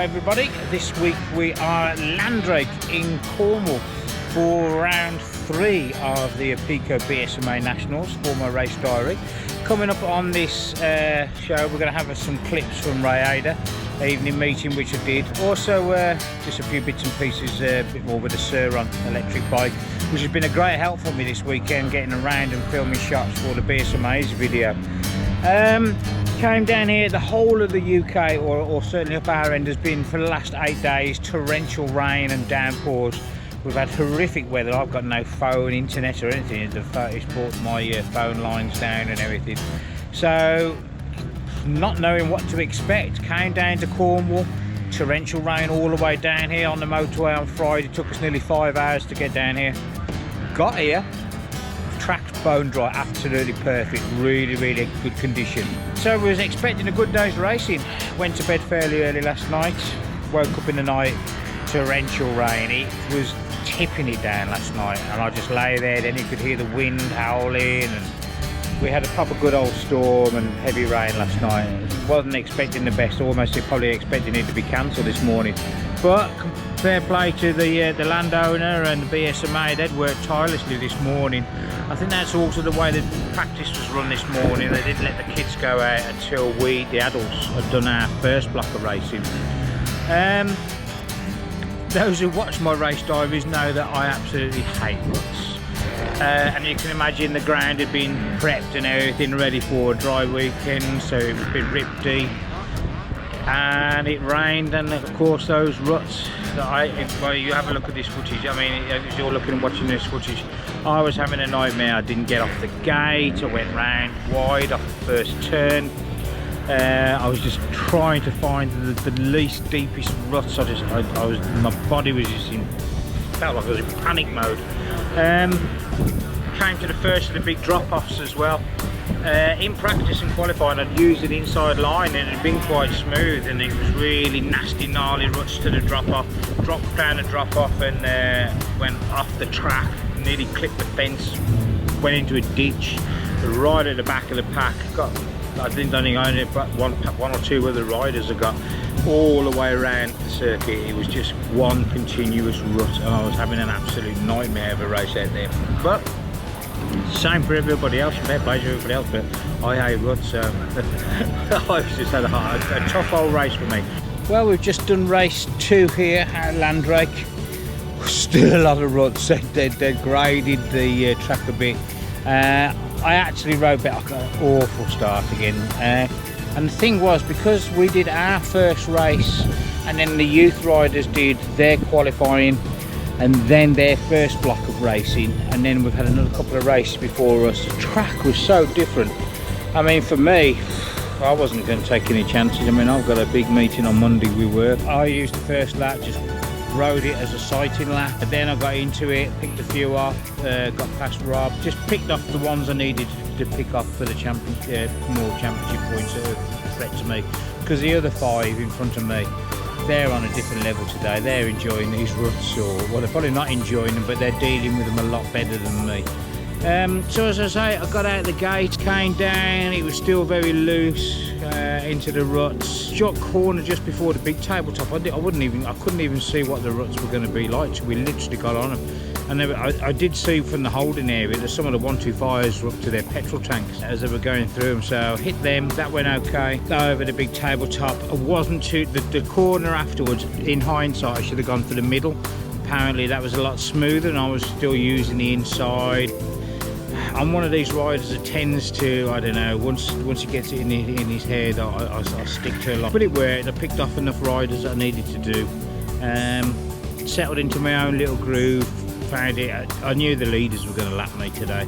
everybody. This week we are at Landrake in Cornwall for round 3 of the EVo BSMA Nationals, former race diary. Coming up on this show, we're going to have some clips from Rhayader evening meeting, which I did. Also just a few bits and pieces, a bit more with the Sur-on electric bike, which has been a great help for me this weekend, getting around and filming shots for the BSMA's video. Came down here, the whole of the UK, or certainly up our end, has been for the last 8 days torrential rain and downpours. We've had horrific weather. I've got no phone, internet or anything. It's brought my phone lines down and everything. So, not knowing what to expect, came down to Cornwall. Torrential rain all the way down here on the motorway on Friday. It took us nearly 5 hours to get down here. Got here. Track's bone dry, absolutely perfect, really good condition. So we was expecting a good day's racing. Went to bed fairly early last night, woke up in the night, torrential rain. It was tipping it down last night, and I just lay there. Then you could hear the wind howling, and we had a proper good old storm and heavy rain last night. Wasn't expecting the best, almost probably expecting it to be cancelled this morning. But fair play to the landowner and the BSMA. They'd worked tirelessly this morning. I think that's also the way the practice was run this morning. They didn't let the kids go out until we, the adults, had done our first block of racing. Those who watch my race diaries know that I absolutely hate ruts. And you can imagine the ground had been prepped and everything ready for a dry weekend, so it was a bit ripty. And it rained, and of course those ruts that well, you have a look at this footage. I mean, as you're looking and watching this footage, I was having a nightmare. I didn't get off the gate. I went round wide off the first turn. I was just trying to find the least deepest ruts. My body was just felt like I was in panic mode. Came to the first of the big drop-offs as well. In practice and qualifying, I'd used an inside line and it had been quite smooth, and it was really nasty, gnarly ruts to the drop-off. Dropped down the drop-off and went off the track, nearly clipped the fence, went into a ditch right at the back of the pack. I didn't only own it, but one or two other riders have got all the way around the circuit. It was just one continuous rut, and I was having an absolute nightmare of a race out there. But same for everybody else, fair play to everybody else, but I hate ruts, so I've just had a tough old race for me. Well, we've just done race 2 here at Landrake. Still a lot of ruts. They've graded the track a bit. I actually rode better. I got an awful start again. And the thing was, because we did our first race and then the youth riders did their qualifying and then their first block of racing, and then we've had another couple of races before us, the track was so different. I mean, for me, I wasn't going to take any chances. I mean, I've got a big meeting on Monday with work. I used the first lap, just rode it as a sighting lap, and then I got into it, picked a few off, got past Rob, just picked off the ones I needed to pick off for the more championship points that are a threat to me, because the other 5 in front of me, they're on a different level today. They're enjoying these ruts, or well, they're probably not enjoying them, but they're dealing with them a lot better than me. So as I say, I got out the gate, came down, it was still very loose into the ruts. Shot corner just before the big tabletop. I couldn't even see what the ruts were going to be like. So we literally got on them. And I did see from the holding area that some of the 125s were up to their petrol tanks as they were going through them. So I hit them, that went okay. Go over the big tabletop. I wasn't too, the corner afterwards, in hindsight, I should have gone for the middle. Apparently that was a lot smoother, and I was still using the inside. I'm one of these riders that tends to, I don't know, once he gets it in his head, I stick to a lot. But it worked. I picked off enough riders that I needed to do. Settled into my own little groove. Found it. I knew the leaders were going to lap me today,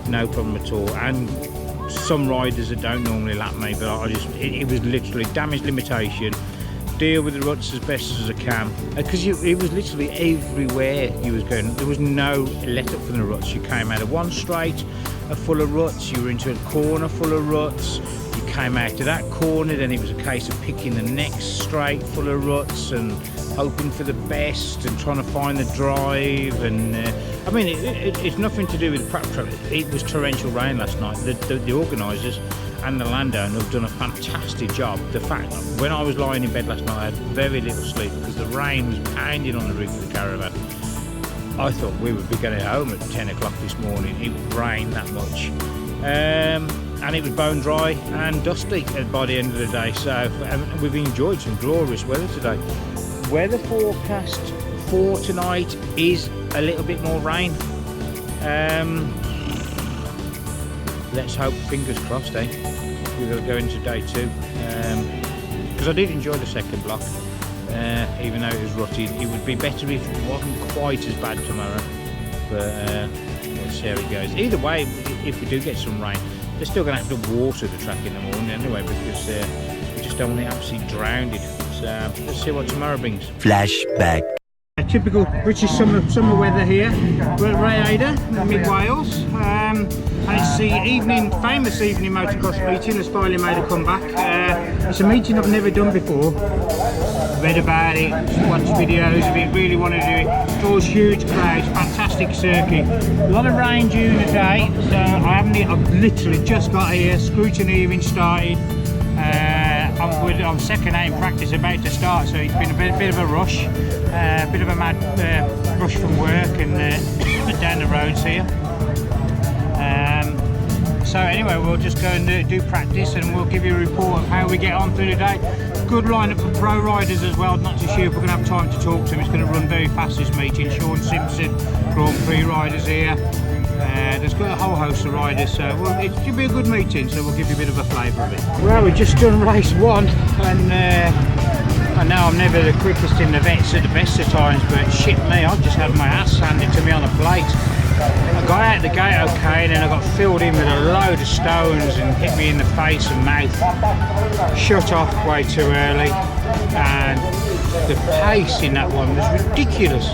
no problem at all. And some riders that don't normally lap me, but it was literally damage limitation. Deal with the ruts as best as I can, because it was literally everywhere you was going. There was no let up from the ruts. You came out of one straight full of ruts, you were into a corner full of ruts, you came out to that corner, then it was a case of picking the next straight full of ruts and hoping for the best and trying to find the drive. And I mean, it's nothing to do with the prep track. It was torrential rain last night. The organisers and the landowner have done a fantastic job. The fact that when I was lying in bed last night, I had very little sleep because the rain was pounding on the roof of the caravan. I thought we would be getting home at 10 o'clock this morning. It rained that much. And it was bone dry and dusty by the end of the day. So we've enjoyed some glorious weather today. Weather forecast for tonight is a little bit more rain. Let's hope, fingers crossed, eh? We're going to go into day 2. Because I did enjoy the second block, even though it was rutted. It would be better if it wasn't quite as bad tomorrow. But let's see how it goes. Either way, if we do get some rain, they're still going to have to water the track in the morning anyway, because we just don't want it absolutely drowned. So let's see what tomorrow brings. Flashback. Typical British summer weather here. We're at Rhayader in mid-Wales, and it's the famous evening motocross meeting that's finally made a comeback. It's a meeting I've never done before. Read about it, watched videos of it, really want to do it. Draws huge crowds, fantastic circuit. A lot of rain during the day, so I've literally just got here, scrutineering started. I'm second out in practice, about to start, so it's been a bit of a rush, a bit of a mad rush from work and down the roads here. So anyway, we'll just go and do practice, and we'll give you a report of how we get on through the day. Good lineup for pro riders as well. Not too sure if we're going to have time to talk to them. It's going to run very fast, this meeting. Sean Simpson, Grand Prix riders here. There's got a whole host of riders, so it should be a good meeting, so we'll give you a bit of a flavour of it. Well, we've just done race 1, and I know I'm never the quickest in the vets at the best of times, but shit me, I've just had my ass handed to me on a plate. I got out the gate okay, and then I got filled in with a load of stones and hit me in the face and mouth. Shut off way too early, and the pace in that one was ridiculous.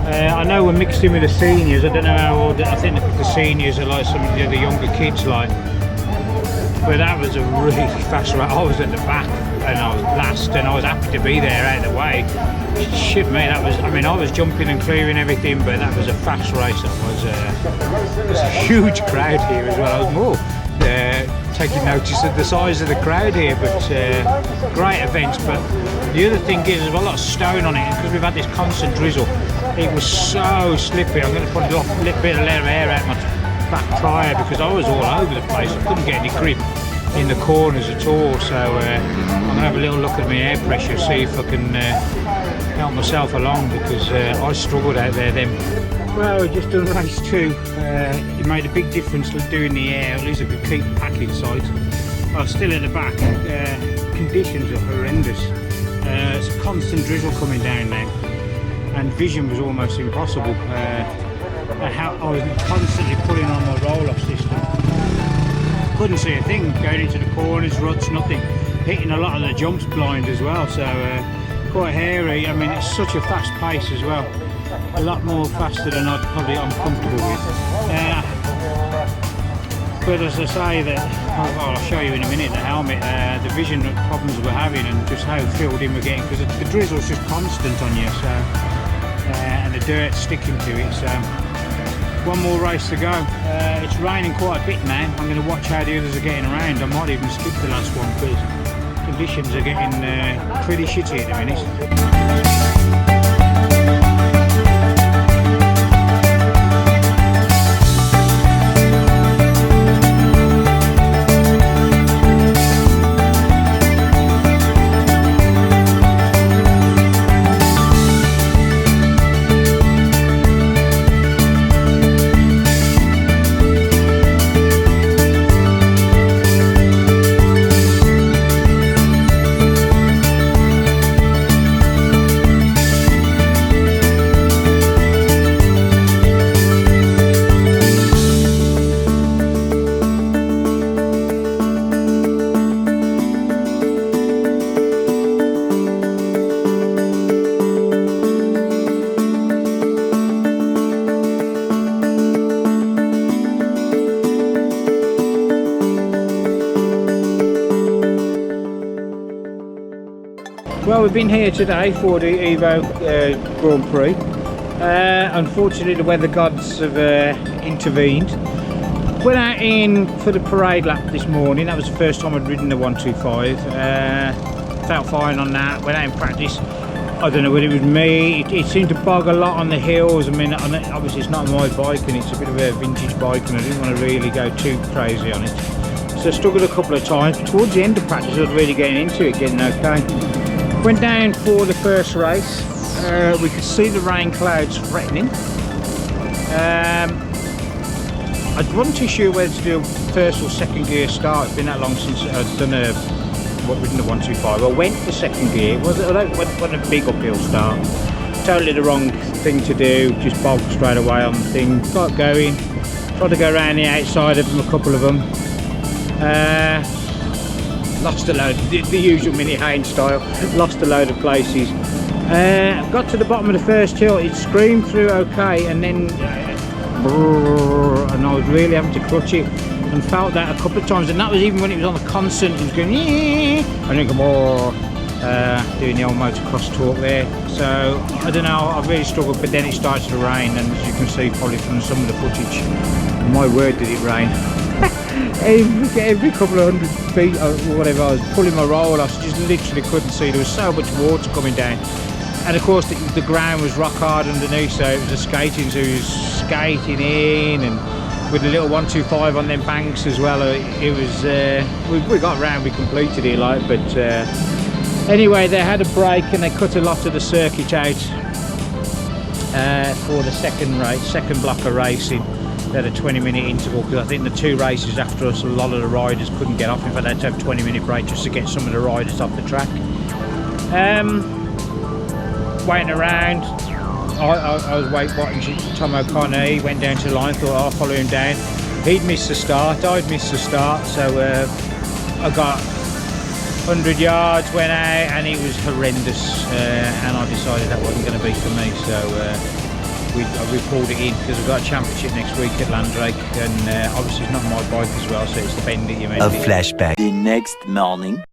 I know we're mixed in with the seniors. I don't know how old. I think the seniors are like some of the other younger kids, like. But that was a really fast race. I was at the back and I was last, and I was happy to be there out of the way. Shit, mate, that was. I mean, I was jumping and clearing everything, but that was a fast race. That was. There's a huge crowd here as well. I was more taking notice of the size of the crowd here, but great events. But the other thing is, there's a lot of stone on it because we've had this constant drizzle. It was so slippy. I'm going to put a little bit of air out my back tyre because I was all over the place. I couldn't get any grip in the corners at all. So I'm going to have a little look at my air pressure, see if I can help myself along, because I struggled out there then. Well, we've just done race 2. It made a big difference doing the air. At least I could keep the pack in sight. I was still at the back. Conditions are horrendous. It's a constant drizzle coming down now, and vision was almost impossible. I was constantly pulling on my roll-off system. Couldn't see a thing going into the corners, ruts, nothing. Hitting a lot of the jumps blind as well, so quite hairy. I mean, it's such a fast pace as well. A lot more faster than I'm comfortable with. But as I say, I'll show you in a minute the helmet, the vision problems we're having, and just how filled in we're getting, because the drizzle's just constant on you, so and the dirt's sticking to it. So one more race to go. It's raining quite a bit now. I'm going to watch how the others are getting around. I might even skip the last one because conditions are getting pretty shitty at the minute. Well, we've been here today for the EVo Grand Prix. Unfortunately, the weather gods have intervened. Went out in for the parade lap this morning. That was the first time I'd ridden the 125. Felt fine on that. Went out in practice. I don't know whether it was me. It seemed to bog a lot on the hills. I mean, obviously it's not my bike and it's a bit of a vintage bike, and I didn't want to really go too crazy on it. So I struggled a couple of times. Towards the end of practice, I was really getting into it, getting okay. Went down for the first race. We could see the rain clouds threatening. I wasn't too sure whether to do a first or second gear start. It's been that long since I've done ridden the 125. I went for second gear. It wasn't a big uphill start. Totally the wrong thing to do. Just bogged straight away on the thing. Got going. Tried to go around the outside of them, a couple of them. Lost a load. The usual Mini Haynes style. Lost a load of places. Got to the bottom of the first hill. It screamed through okay, and then and I was really having to clutch it, and felt that a couple of times, and that was even when it was on the constant. It was going and then doing the old motocross talk there. So I don't know, I really struggled, but then it started to rain, and as you can see probably from some of the footage, my word did it rain. every couple of 100 feet or whatever, I was pulling my roll, I just literally couldn't see. There was so much water coming down, and of course the ground was rock hard underneath, so it was a skating, so it was skating in, and with a little 125 on them banks as well. It was we got round, we completed it like, but anyway, they had a break and they cut a lot of the circuit out for the second block of racing. They had a 20-minute interval, because I think the two races after us, a lot of the riders couldn't get off. In fact, they had to have a 20-minute break just to get some of the riders off the track. Waiting around, I was watching Tom O'Connor. He went down to the line, thought I'll follow him down. He'd missed the start, I'd missed the start, so I got 100 yards, went out, and it was horrendous, and I decided that wasn't going to be for me, so we pulled it in, because we've got a championship next week at Landrake, and obviously it's not my bike as well, so it's the bend that you made. A flashback. The next morning.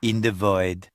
In the void.